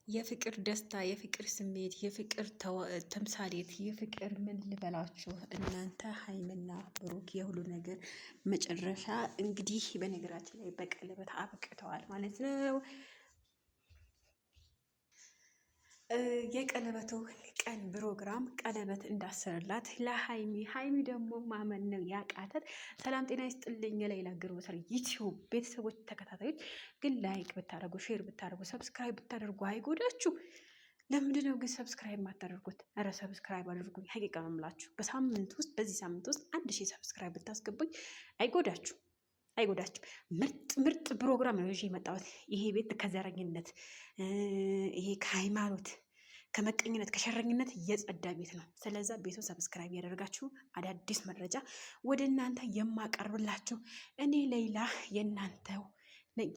የፍቅር ደስታ፣ የፍቅር ስሜት፣ የፍቅር ተምሳሌት፣ የፍቅር ምን ልበላችሁ እናንተ ሀይሚና ብሩክ የሁሉ ነገር መጨረሻ እንግዲህ በነገራችን ላይ በቀለበት አብቅተዋል ማለት ነው። የቀለበቱ ቀን ፕሮግራም ቀለበት እንዳሰረላት ለሀይሚ ደግሞ ማመን ነው ያቃተት። ሰላም ጤና ይስጥልኝ። የሌላ ግሮሰሪ ዩቲዩብ ቤተሰቦች ተከታታዮች ግን ላይክ ብታደርጉ፣ ሼር ብታደርጉ፣ ሰብስክራይብ ብታደርጉ አይጎዳችሁ? ለምንድን ነው ግን ሰብስክራይብ የማታደርጉት? ኧረ ሰብስክራይብ አድርጉኝ። ሀቂቃ ነው የምላችሁ። በዚህ ሳምንት ውስጥ 1000 ሰብስክራይብ ብታስገቡኝ አይጎዳችሁ አይጎዳችሁ። ምርጥ ፕሮግራም ነው ይዤ የመጣሁት። ይሄ ቤት ከዘረኝነት፣ ይሄ ከሃይማኖት፣ ከመቀኝነት፣ ከሸረኝነት የጸዳ ቤት ነው። ስለዛ ቤቱ ሰብስክራይብ ያደርጋችሁ አዳዲስ መረጃ ወደ እናንተ የማቀርብላችሁ እኔ ሌላ የእናንተው ነኝ።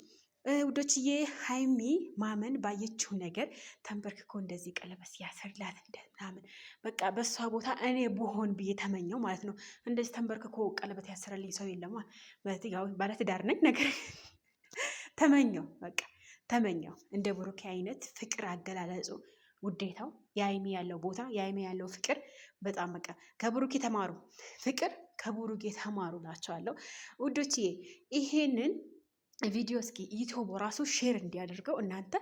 ውዶችዬ ሀይሚ ማመን ባየችው ነገር ተንበርክኮ እንደዚህ ቀለበት ያሰርላት ምናምን በቃ በሷ ቦታ እኔ ብሆን ብዬ ተመኘው ማለት ነው። እንደዚህ ተንበርክኮ ቀለበት ያሰረልኝ ሰው የለማ። ያው ባለትዳር ነኝ ነገር ተመኘው፣ በቃ ተመኘው። እንደ ብሩኬ አይነት ፍቅር አገላለጹ ውዴታው የሀይሚ ያለው ቦታ የሀይሚ ያለው ፍቅር በጣም በቃ ከብሩኬ ተማሩ። ፍቅር ከብሩኬ ተማሩ ናቸዋለሁ ውዶችዬ። ይሄንን ቪዲዮ እስኪ ዩቲዩብ ራሱ ሼር እንዲያደርገው እናንተ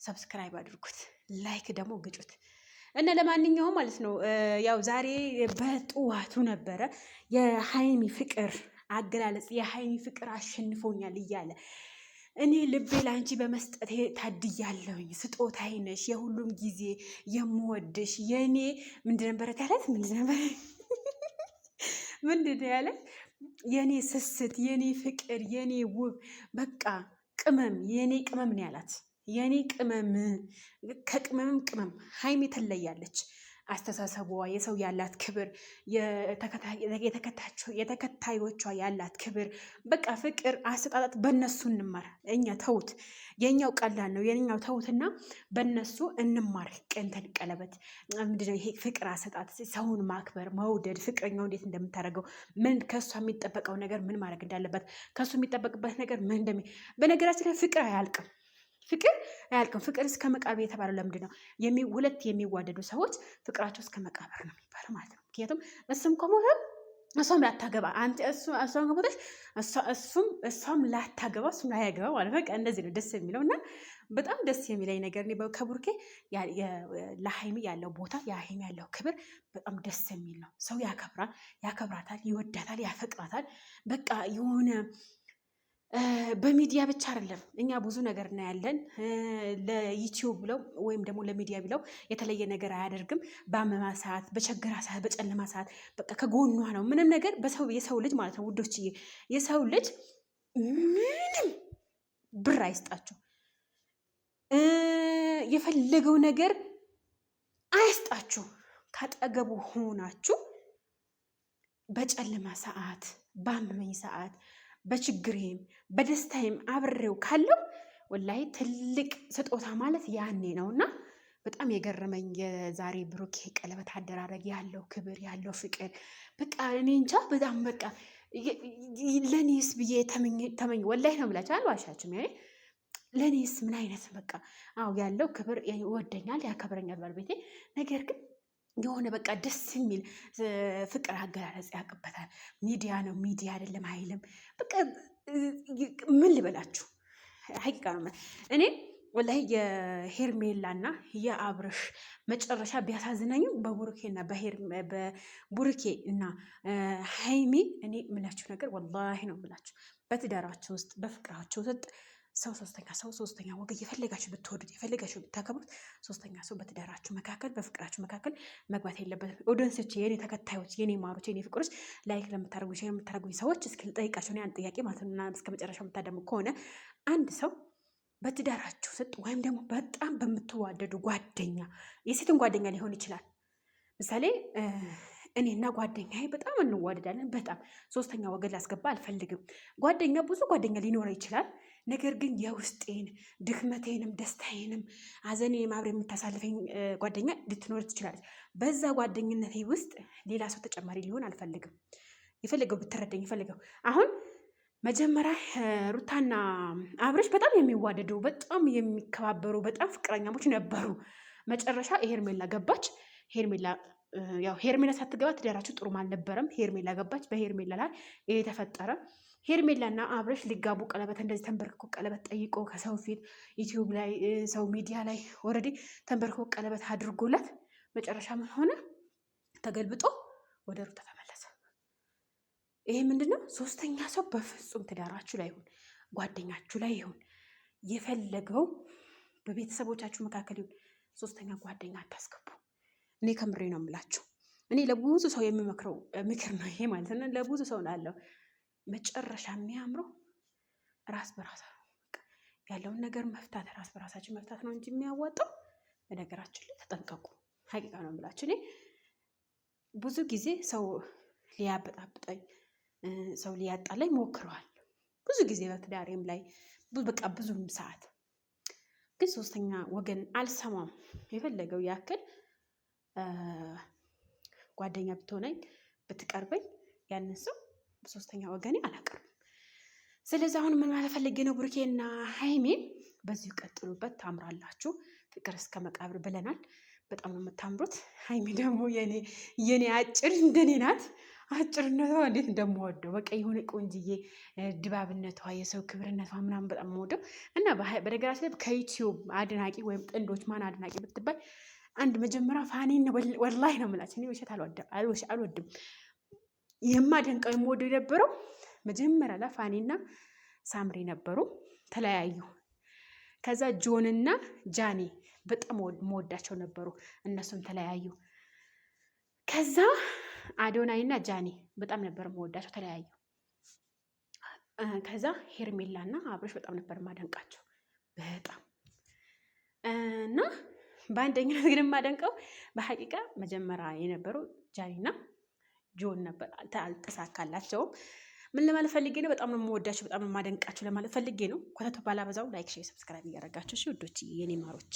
ሰብስክራይብ አድርጉት፣ ላይክ ደግሞ ግጩት። እና ለማንኛውም ማለት ነው ያው ዛሬ በጥዋቱ ነበረ የሀይሚ ፍቅር አገላለጽ፣ የሀይሚ ፍቅር አሸንፎኛል እያለ እኔ ልቤ ለአንቺ በመስጠት ታድያለሁኝ፣ ስጦታዬ ነሽ፣ የሁሉም ጊዜ የምወድሽ የኔ ምንድን ነበረት ያለት ምንድን ያለት የኔ ስስት፣ የኔ ፍቅር፣ የኔ ውብ በቃ ቅመም፣ የኔ ቅመም ነው ያላት። የኔ ቅመም፣ ከቅመምም ቅመም ሀይሚ ትለያለች። አስተሳሰቧ፣ የሰው ያላት ክብር፣ የተከታዮቿ ያላት ክብር፣ በቃ ፍቅር አሰጣጣት በእነሱ እንማር። እኛ ተውት፣ የኛው ቀላል ነው። የኛው ተውትና በእነሱ እንማር። ቀንተን ቀለበት ምንድነው ይሄ ፍቅር አሰጣጥ፣ ሰውን ማክበር፣ መውደድ፣ ፍቅረኛው እንዴት እንደምታደርገው፣ ምን ከእሷ የሚጠበቀው ነገር ምን ማድረግ እንዳለበት፣ ከእሱ የሚጠበቅበት ነገር ምን በነገራችን ላይ ፍቅር አያልቅም። ፍቅር አያልቅም። ፍቅር እስከ መቃብር የተባለው ለምንድን ነው? ሁለት የሚዋደዱ ሰዎች ፍቅራቸው እስከ መቃብር ነው የሚባለው ማለት ነው። ምክንያቱም እሱም ከሞተ እሷም ላታገባ፣ እሷም ከሞተች እሷም ላታገባ፣ እሱም ላያገባ ማለት በቃ እንደዚህ ነው ደስ የሚለው። እና በጣም ደስ የሚለኝ ነገር ከቡርኬ ለሀይሚ ያለው ቦታ፣ የሀይሚ ያለው ክብር በጣም ደስ የሚል ነው። ሰው ያከብራታል፣ ይወዳታል፣ ያፈቅራታል። በቃ የሆነ በሚዲያ ብቻ አይደለም። እኛ ብዙ ነገር እናያለን። ለዩቲዩብ ብለው ወይም ደግሞ ለሚዲያ ብለው የተለየ ነገር አያደርግም። በአመማ ሰዓት፣ በቸገራ ሰዓት፣ በጨለማ ሰዓት በቃ ከጎኗ ነው። ምንም ነገር የሰው ልጅ ማለት ነው ውዶችዬ፣ የሰው ልጅ ምንም ብር አይስጣችሁ፣ የፈለገው ነገር አይስጣችሁ። ካጠገቡ ሆናችሁ በጨለማ ሰዓት፣ በአመመኝ ሰዓት፣ በችግሬም በደስታዬም አብሬው ካለው ወላሂ ትልቅ ስጦታ ማለት ያኔ ነው። እና በጣም የገረመኝ የዛሬ ብሩኬ ቀለበት አደራረግ ያለው ክብር ያለው ፍቅር በቃ እኔ እንጃ በጣም በቃ ለኔስ ብዬ ተመኝ ወላሂ ነው ብላችሁ አልዋሻችሁም። ያኔ ለኔስ ምን አይነት በቃ ያለው ክብር ይወደኛል፣ ያከብረኛል ባለቤቴ። ነገር ግን የሆነ በቃ ደስ የሚል ፍቅር አገላለጽ ያውቅበታል። ሚዲያ ነው ሚዲያ አይደለም አይልም። በቃ ምን ልበላችሁ ሀቂቃ ነው። እኔ ወላሂ የሄርሜላና የአብርሽ መጨረሻ ቢያሳዝነኝም በቡሩኬ እና ሀይሚ እኔ የምላችሁ ነገር ወላሂ ነው የምላችሁ በትዳራቸው ውስጥ በፍቅራቸው ውስጥ ሶስተኛ ወገን የፈለጋችሁ ብትወዱት የፈለጋችሁ ብታከብሩት ሶስተኛ ሰው በትዳራችሁ መካከል በፍቅራችሁ መካከል መግባት የለበትም። ኦዲየንሶች፣ የኔ ተከታዮች፣ የኔ ማሮች፣ የኔ ፍቅሮች ላይክ ለምታደርጉ ሼር የምታደርጉኝ ሰዎች እስኪ ልጠይቃችሁ ያን ጥያቄ ማለት ነው። እስከ መጨረሻው የምታደሙ ከሆነ አንድ ሰው በትዳራችሁ ውስጥ ወይም ደግሞ በጣም በምትዋደዱ ጓደኛ፣ የሴትን ጓደኛ ሊሆን ይችላል። ምሳሌ እኔና ጓደኛዬ በጣም እንዋደዳለን። በጣም ሶስተኛ ወገን ላስገባ አልፈልግም። ብዙ ጓደኛ ሊኖረው ይችላል። ነገር ግን የውስጤን ድክመቴንም ደስታዬንም ሐዘኔንም አብሬ የምታሳልፈኝ ጓደኛ ልትኖር ትችላለች። በዛ ጓደኝነቴ ውስጥ ሌላ ሰው ተጨማሪ ሊሆን አልፈልግም። የፈለገው ብትረዳኝ የፈለገው አሁን መጀመሪያ ሩታና አብርሽ በጣም የሚዋደዱ በጣም የሚከባበሩ በጣም ፍቅረኛሞች ነበሩ። መጨረሻ ሄርሜላ ገባች። ሄርሜላ ሳትገባ ትዳራችሁ ጥሩም አልነበረም። ሄርሜላ ገባች። በሄርሜላ ላይ ይሄ ተፈጠረ። ሄርሜላና አብርሽ ሊጋቡ ቀለበት እንደዚህ ተንበርክኮ ቀለበት ጠይቆ ከሰው ፊት ዩቲዩብ ላይ ሰው ሚዲያ ላይ ኦልሬዲ ተንበርክኮ ቀለበት አድርጎላት መጨረሻ ምን ሆነ? ተገልብጦ ወደ ሩታ ተመለሰ። ይሄ ምንድነው? ሶስተኛ ሰው በፍጹም ትዳራችሁ ላይ ይሁን ጓደኛችሁ ላይ ይሁን የፈለገው በቤተሰቦቻችሁ መካከል ይሁን ሶስተኛ ጓደኛ አታስገቡ። እኔ ከምሬ ነው የምላችሁ። እኔ ለብዙ ሰው የምመክረው ምክር ነው ይሄ ማለት ነው። ለብዙ ሰው ላለው መጨረሻ የሚያምረው ራስ በራሳ ነው። ያለውን ነገር መፍታት ራስ በራሳችን መፍታት ነው እንጂ የሚያዋጣው። በነገራችን ላይ ተጠንቀቁ። ሀቂቃ ነው የምላችሁ። እኔ ብዙ ጊዜ ሰው ሊያበጣብጠኝ ሰው ሊያጣላኝ ሞክረዋል። ብዙ ጊዜ በትዳሬም ላይ በቃ ብዙም ሰዓት ግን ሶስተኛ ወገን አልሰማም። የፈለገው ያክል ጓደኛ ብትሆነኝ ብትቀርበኝ ያንን ሰው በሶስተኛ ወገኔ አላቀርብም። ስለዚህ አሁን ምን ማለት ፈልጌ ነው፣ ብሩኬና ሀይሜ በዚሁ ቀጥሉበት፣ ታምራላችሁ። ፍቅር እስከ መቃብር ብለናል። በጣም ነው የምታምሩት። ሀይሜ ደግሞ የኔ አጭር እንደኔ ናት። አጭርነቷ እንዴት እንደምወደው በቃ የሆነ ቆንጅዬ ድባብነቷ የሰው ክብርነቷ ምናምን በጣም የምወደው እና በነገራችን ላይ ከዩቲዩብ አድናቂ ወይም ጥንዶች ማን አድናቂ ብትባል አንድ መጀመሪያ ፋኒን ወላሂ ነው የምላቸው። እኔ ውሸት አልወድም። የማደንቀው የምወደው የነበረው መጀመሪያ ላይ ፋኒና ሳምሪ ነበሩ፣ ተለያዩ። ከዛ ጆንና ጃኒ በጣም መወዳቸው ነበሩ፣ እነሱም ተለያዩ። ከዛ አዶናይና ጃኒ በጣም ነበር መወዳቸው፣ ተለያዩ። ከዛ ሄርሜላና አብርሽ በጣም ነበር ማደንቃቸው በጣም እና በአንደኝነት ግን የማደንቀው በሐቂቃ መጀመሪያ የነበረው ጃኒና ጆን ነበር። አልተሳካላቸውም። ምን ለማለት ፈልጌ ነው? በጣም ነው የምወዳቸው፣ በጣም ነው የማደንቃቸው ለማለት ፈልጌ ነው። ኮተቱ ባላበዛው ላይክ፣ ሼር፣ ሰብስክራይብ እያደረጋችሁ እሺ ውዶች፣ የኔ ማሮች